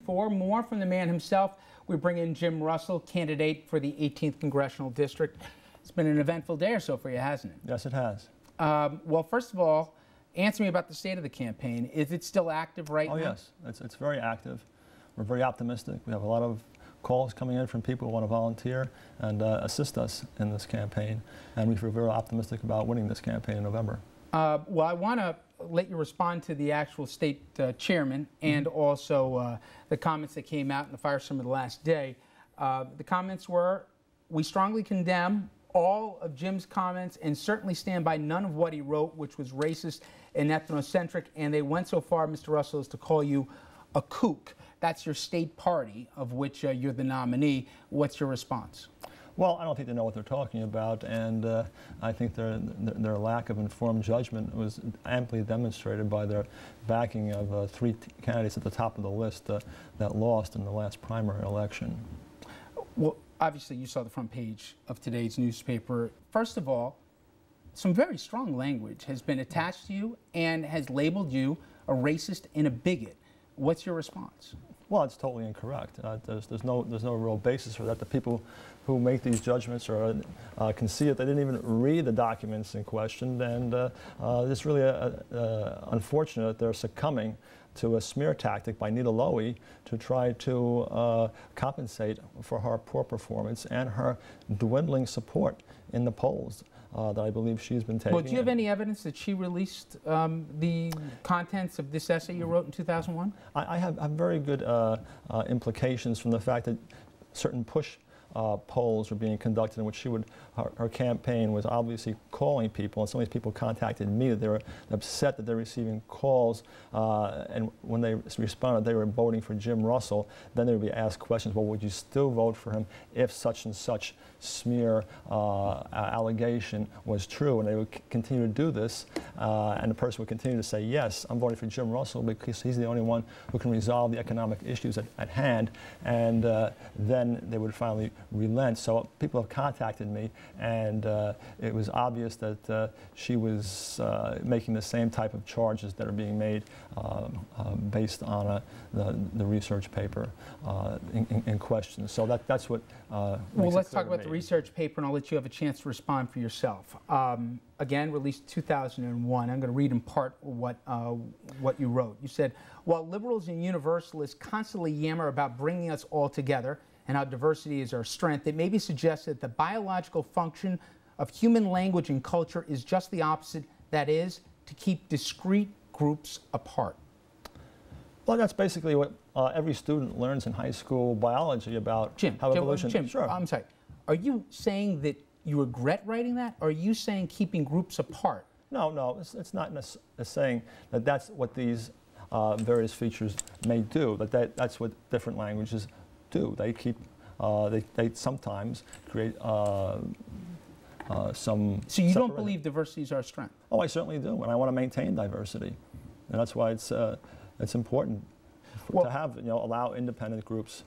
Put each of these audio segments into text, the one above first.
For more from the man himself, we bring in Jim Russell, candidate for the 18th Congressional District. It's been an eventful day or so for you, hasn't it? Yes, it has. Well, first of all, answer me about the state of the campaign. Is it still active right now? Oh, yes. It's very active. We're very optimistic. We have a lot of calls coming in from people who want to volunteer and assist us in this campaign. And we feel very optimistic about winning this campaign in November. Well, I want to let you respond to the actual state chairman and also the comments that came out in the Firestorm of the last day. The comments were, we strongly condemn all of Jim's comments and certainly stand by none of what he wrote, which was racist and ethnocentric, and they went so far, Mr. Russell, as to call you a kook. That's your state party, of which you're the nominee. What's your response? Well, I don't think they know what they're talking about, and I think their lack of informed judgment was amply demonstrated by their backing of three candidates at the top of the list that lost in the last primary election. Well, obviously you saw the front page of today's newspaper. First of all, some very strong language has been attached to you and has labeled you a racist and a bigot. What's your response? Well, it's totally incorrect. There's no real basis for that. The people who make these judgments can see it. They didn't even read the documents in question, and it's really unfortunate that they're succumbing to a smear tactic by Nita Lowey to try to compensate for her poor performance and her dwindling support in the polls that I believe she's been taking. Well, do you have any evidence that she released the contents of this essay you wrote in 2001? I have very good implications from the fact that certain push polls were being conducted in which her campaign was obviously calling people, and some of these people contacted me that they were upset that they're receiving calls, and when they responded they were voting for Jim Russell, then they would be asked questions, well, would you still vote for him if such and such smear allegation was true? And they would continue to do this, and the person would continue to say, yes, I'm voting for Jim Russell because he's the only one who can resolve the economic issues at hand, and then they would finally relent. So people have contacted me, and it was obvious that she was making the same type of charges that are being made based on the research paper in question. So that's what well, let's talk about the research paper, and I'll let you have a chance to respond for yourself. Again, released 2001. I'm going to read in part what you wrote. You said, while liberals and universalists constantly yammer about bringing us all together and how diversity is our strength, it may be suggested that the biological function of human language and culture is just the opposite, that is, to keep discrete groups apart. Well, that's basically what every student learns in high school biology about how evolution... Jim, sure. I'm sorry. Are you saying that you regret writing that, or are you saying keeping groups apart? No, it's not saying that that's what these various features may do, that's what different languages do. They keep, they sometimes create some... So you don't believe diversity is our strength? Oh, I certainly do, and I want to maintain diversity. And that's why it's important to have, allow independent groups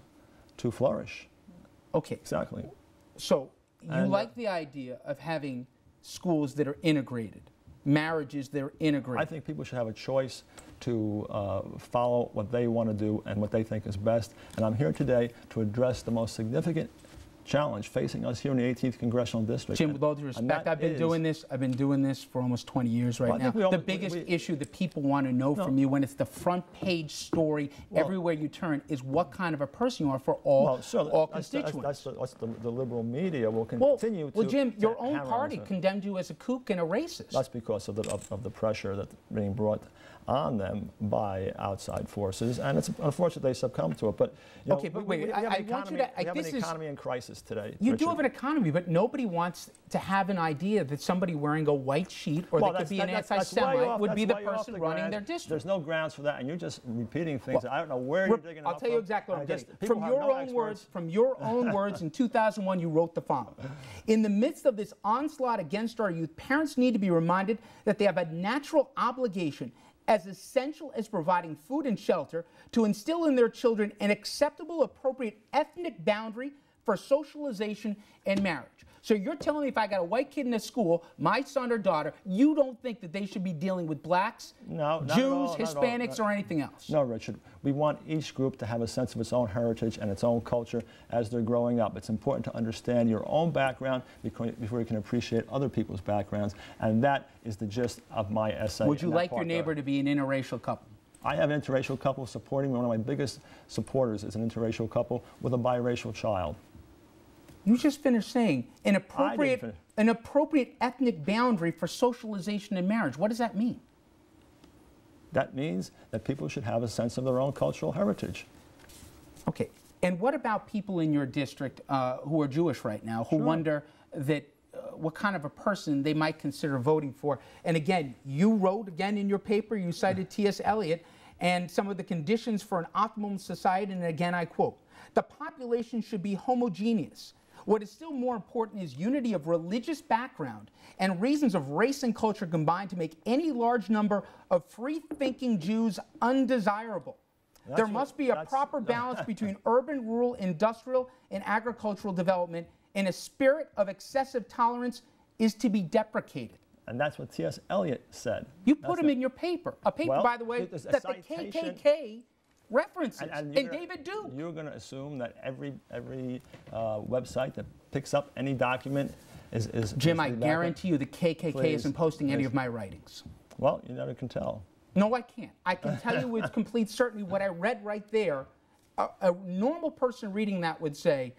to flourish. Okay. Exactly. So you like the idea of having schools that are integrated, marriages that are integrated? I think people should have a choice to follow what they want to do and what they think is best. And I'm here today to address the most significant challenge facing us here in the 18th Congressional District. Jim, with all due respect, I've been doing this for almost 20 years right now. The biggest issue that people want to know from you when it's the front page story everywhere you turn is what kind of a person you are for all constituents. That's the liberal media will continue to... Well, Jim, your own party condemned you as a kook and a racist. That's because of the pressure that's being brought on them by outside forces, and it's unfortunate they succumb to it. But okay, but wait, I want you to... We have an economy in crisis today. You do have an economy, but nobody wants to have an idea that somebody wearing a white sheet or that could be an anti-Semite would be the person running their district. There's no grounds for that, and you're just repeating things that I don't know where you're digging them up. I'll tell you exactly what I'm getting. From your own words, in 2001, you wrote the following. In the midst of this onslaught against our youth, parents need to be reminded that they have a natural obligation as essential as providing food and shelter to instill in their children an acceptable, appropriate ethnic boundary for socialization and marriage. So you're telling me if I got a white kid in a school, my son or daughter, you don't think that they should be dealing with blacks, No, not Jews, at all, Hispanics, or anything else? No, Richard. We want each group to have a sense of its own heritage and its own culture as they're growing up. It's important to understand your own background before you can appreciate other people's backgrounds, and that is the gist of my essay. Would you like your neighbor to be an interracial couple? I have an interracial couple supporting me. One of my biggest supporters is an interracial couple with a biracial child. You just finished saying an appropriate ethnic boundary for socialization in marriage. What does that mean? That means that people should have a sense of their own cultural heritage. Okay. And what about people in your district who are Jewish right now, who wonder that what kind of a person they might consider voting for? And again, you wrote again in your paper, you cited T.S. Eliot and some of the conditions for an optimum society, and again I quote, "The population should be homogeneous. What is still more important is unity of religious background and reasons of race and culture combined to make any large number of free-thinking Jews undesirable. There must be a proper balance between urban, rural, industrial, and agricultural development, and a spirit of excessive tolerance is to be deprecated." And that's what T.S. Eliot said. You put him in your paper. A paper, by the way, that the KKK references, and David Duke. You're going to assume that every website that picks up any document is Jim, I guarantee you the KKK isn't posting any of my writings. Well, you never can tell. No, I can't. I can tell you with complete certainty what I read right there. A normal person reading that would say,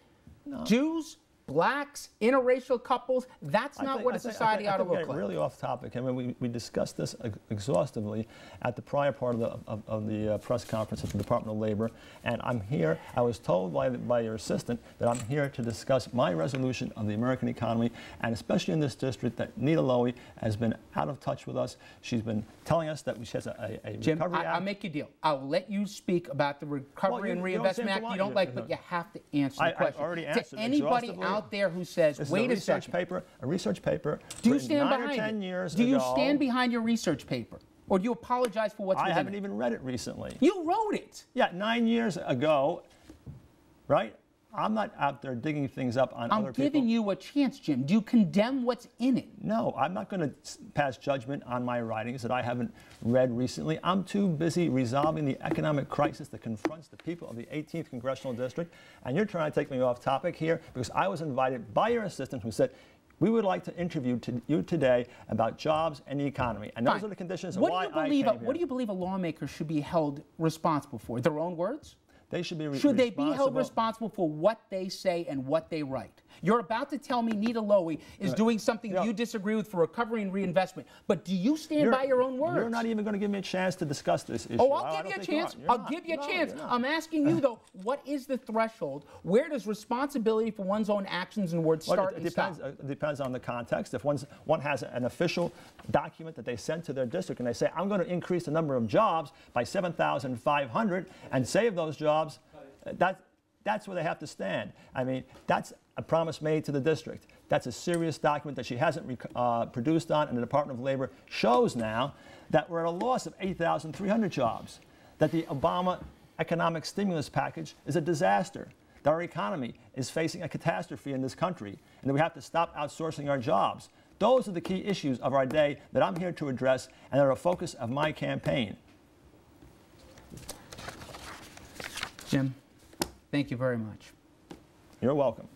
Jews, blacks, interracial couples, that's not what a society ought to look like. Really off topic. I mean, we discussed this exhaustively at the prior part of the press conference at the Department of Labor, and I'm here. I was told by your assistant that I'm here to discuss my resolution of the American economy, and especially in this district that Nita Lowy has been out of touch with us. She's been telling us that she has a Jim, recovery act. I'll make you a deal. I'll let you speak about the Recovery and Reinvestment Act you don't like, but you have to answer the question. I already answered to anybody out there who says, wait a second. A research paper. Do you stand 9 or behind 10 it? years Do you ago. stand behind your research paper? Or do you apologize for what's within it? I haven't even read it recently. You wrote it. Yeah, 9 years ago, right? I'm not out there digging things up on other people. I'm giving you a chance, Jim. Do you condemn what's in it? No, I'm not going to pass judgment on my writings that I haven't read recently. I'm too busy resolving the economic crisis that confronts the people of the 18th Congressional District. And you're trying to take me off topic here because I was invited by your assistant who said, we would like to interview you today about jobs and the economy. And those are the conditions of why I came here. What do you believe a lawmaker should be held responsible for? Their own words? They should be Should they be held responsible for what they say and what they write? You're about to tell me Nita Lowy is doing something you disagree with for recovery and reinvestment, but do you stand by your own words? You're not even going to give me a chance to discuss this issue. Oh, I'll give you a chance. I'll give you a chance. I'm asking you, though, what is the threshold? Where does responsibility for one's own actions and words start and stop? It depends on the context. If one has an official document that they send to their district and they say, I'm going to increase the number of jobs by 7,500 and save those jobs, that's where they have to stand. I mean, that's a promise made to the district. That's a serious document that she hasn't produced on, and the Department of Labor shows now that we're at a loss of 8,300 jobs, that the Obama economic stimulus package is a disaster, that our economy is facing a catastrophe in this country, and that we have to stop outsourcing our jobs. Those are the key issues of our day that I'm here to address and are a focus of my campaign. Jim, thank you very much. You're welcome.